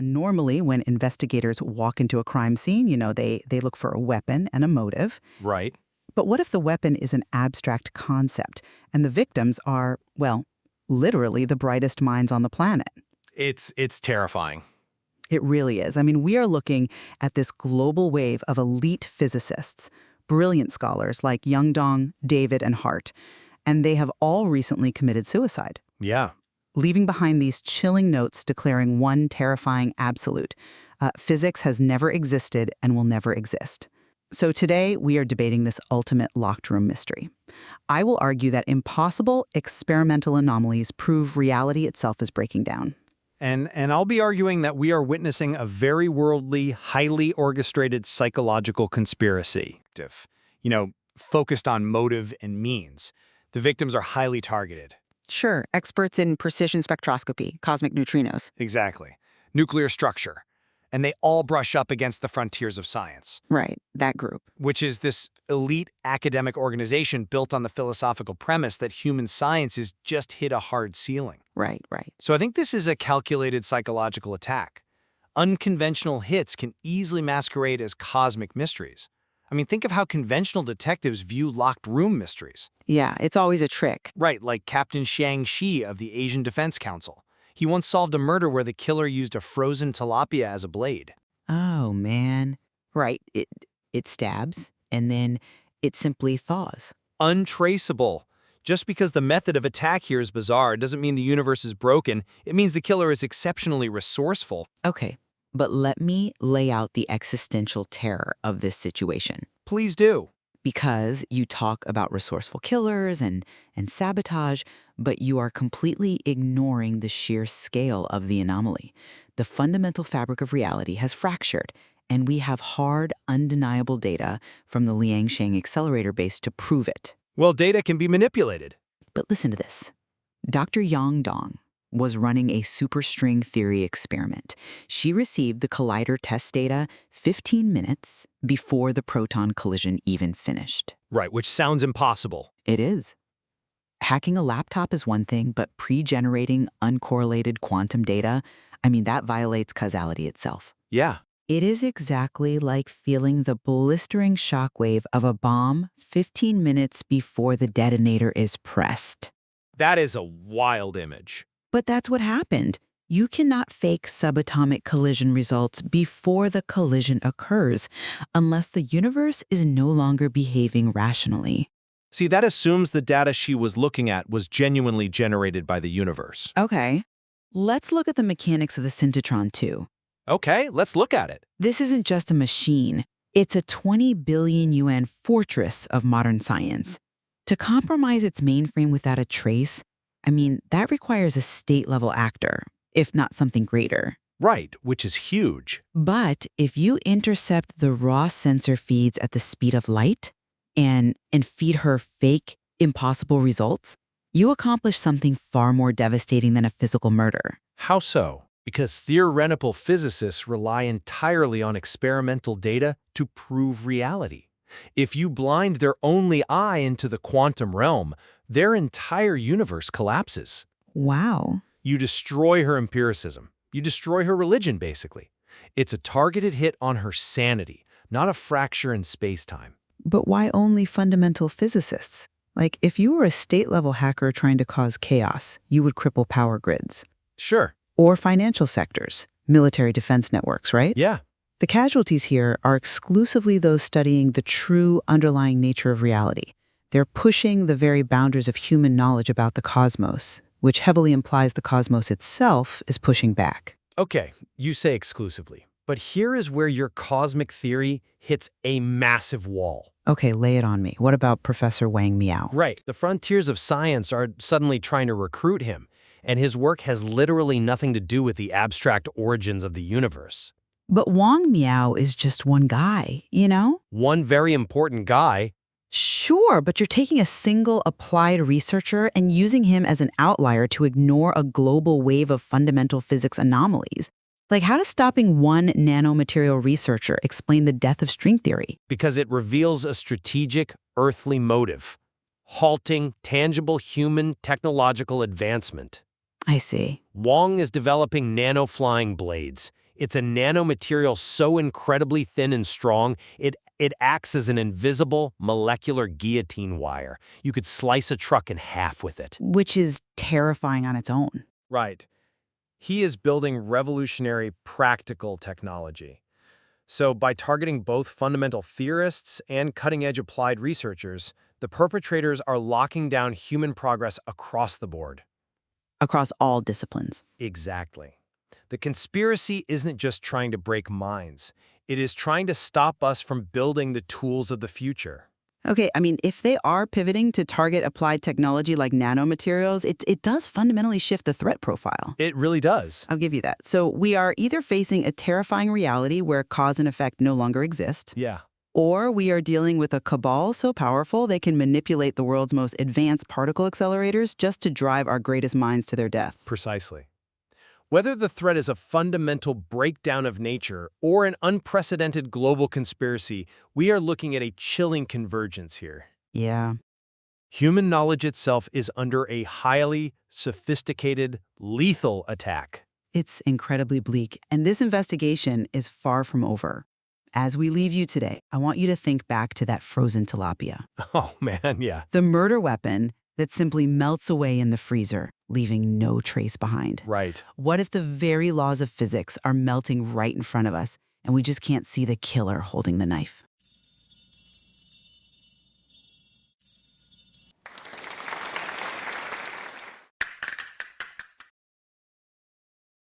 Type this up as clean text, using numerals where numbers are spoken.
Normally, when investigators walk into a crime scene, they look for a weapon and a motive. Right. But what if the weapon is an abstract concept and the victims are, well, literally the brightest minds on the planet? It's terrifying. It really is. I mean, we are looking at this global wave of elite physicists, brilliant scholars like Youngdong, David, and Hart, and they have all recently committed suicide, Yeah. leaving behind these chilling notes declaring one terrifying absolute. Physics has never existed and will never exist. So today, we are debating this ultimate locked room mystery. I will argue that impossible experimental anomalies prove reality itself is breaking down. And I'll be arguing that we are witnessing a very worldly, highly orchestrated psychological conspiracy. Focused on motive and means. The victims are highly targeted. Sure, experts in precision spectroscopy, cosmic neutrinos. Exactly. Nuclear structure. And they all brush up against the frontiers of science. Right, that group. Which is this elite academic organization built on the philosophical premise that human science has just hit a hard ceiling. Right. So I think this is a calculated psychological attack. Unconventional hits can easily masquerade as cosmic mysteries. I mean, think of how conventional detectives view locked room mysteries. Yeah, it's always a trick. Right, like Captain Shang-Chi of the Asian Defense Council. He once solved a murder where the killer used a frozen tilapia as a blade. Oh, man. Right. It stabs, and then it simply thaws. Untraceable. Just because the method of attack here is bizarre doesn't mean the universe is broken. It means the killer is exceptionally resourceful. Okay, but let me lay out the existential terror of this situation. Please do. Because you talk about resourceful killers and sabotage, but you are completely ignoring the sheer scale of the anomaly. The fundamental fabric of reality has fractured, and we have hard, undeniable data from the Liangshan accelerator base to prove it. Well, data can be manipulated. But listen to this. Dr. Yang Dong was running a superstring theory experiment. She received the collider test data 15 minutes before the proton collision even finished. Right, which sounds impossible. It is. Hacking a laptop is one thing, but pre-generating uncorrelated quantum data, that violates causality itself. Yeah. It is exactly like feeling the blistering shockwave of a bomb 15 minutes before the detonator is pressed. That is a wild image. But that's what happened. You cannot fake subatomic collision results before the collision occurs, unless the universe is no longer behaving rationally. See, that assumes the data she was looking at was genuinely generated by the universe. Okay. Let's look at the mechanics of the syntotron too. Okay, let's look at it. This isn't just a machine. It's a 20 billion yuan fortress of modern science. To compromise its mainframe without a trace, that requires a state-level actor, if not something greater. Right, which is huge. But if you intercept the raw sensor feeds at the speed of light and feed her fake, impossible results, you accomplish something far more devastating than a physical murder. How so? Because theoretical physicists rely entirely on experimental data to prove reality. If you blind their only eye into the quantum realm, their entire universe collapses. Wow. You destroy her empiricism. You destroy her religion, basically. It's a targeted hit on her sanity, not a fracture in space-time. But why only fundamental physicists? Like, if you were a state-level hacker trying to cause chaos, you would cripple power grids. Sure. Or financial sectors, military defense networks, right? Yeah. The casualties here are exclusively those studying the true underlying nature of reality. They're pushing the very boundaries of human knowledge about the cosmos, which heavily implies the cosmos itself is pushing back. Okay, you say exclusively. But here is where your cosmic theory hits a massive wall. Okay, lay it on me. What about Professor Wang Miao? Right. The frontiers of science are suddenly trying to recruit him, and his work has literally nothing to do with the abstract origins of the universe. But Wang Miao is just one guy, you know? One very important guy. Sure, but you're taking a single applied researcher and using him as an outlier to ignore a global wave of fundamental physics anomalies. Like, how does stopping one nanomaterial researcher explain the death of string theory? Because it reveals a strategic, earthly motive. Halting tangible human technological advancement. I see. Wang is developing nano-flying blades. It's a nanomaterial so incredibly thin and strong, it acts as an invisible molecular guillotine wire. You could slice a truck in half with it. Which is terrifying on its own. Right. He is building revolutionary practical technology. So by targeting both fundamental theorists and cutting-edge applied researchers, the perpetrators are locking down human progress across the board. Across all disciplines. Exactly. The conspiracy isn't just trying to break minds. It is trying to stop us from building the tools of the future. Okay, I mean, if they are pivoting to target applied technology like nanomaterials, it does fundamentally shift the threat profile. It really does. I'll give you that. So we are either facing a terrifying reality where cause and effect no longer exist, Yeah. or we are dealing with a cabal so powerful they can manipulate the world's most advanced particle accelerators just to drive our greatest minds to their deaths. Precisely. Whether the threat is a fundamental breakdown of nature or an unprecedented global conspiracy, we are looking at a chilling convergence here. Yeah. Human knowledge itself is under a highly sophisticated, lethal attack. It's incredibly bleak, and this investigation is far from over. As we leave you today, I want you to think back to that frozen tilapia. Oh, man, yeah. The murder weapon that simply melts away in the freezer, leaving no trace behind. Right. What if the very laws of physics are melting right in front of us, and we just can't see the killer holding the knife?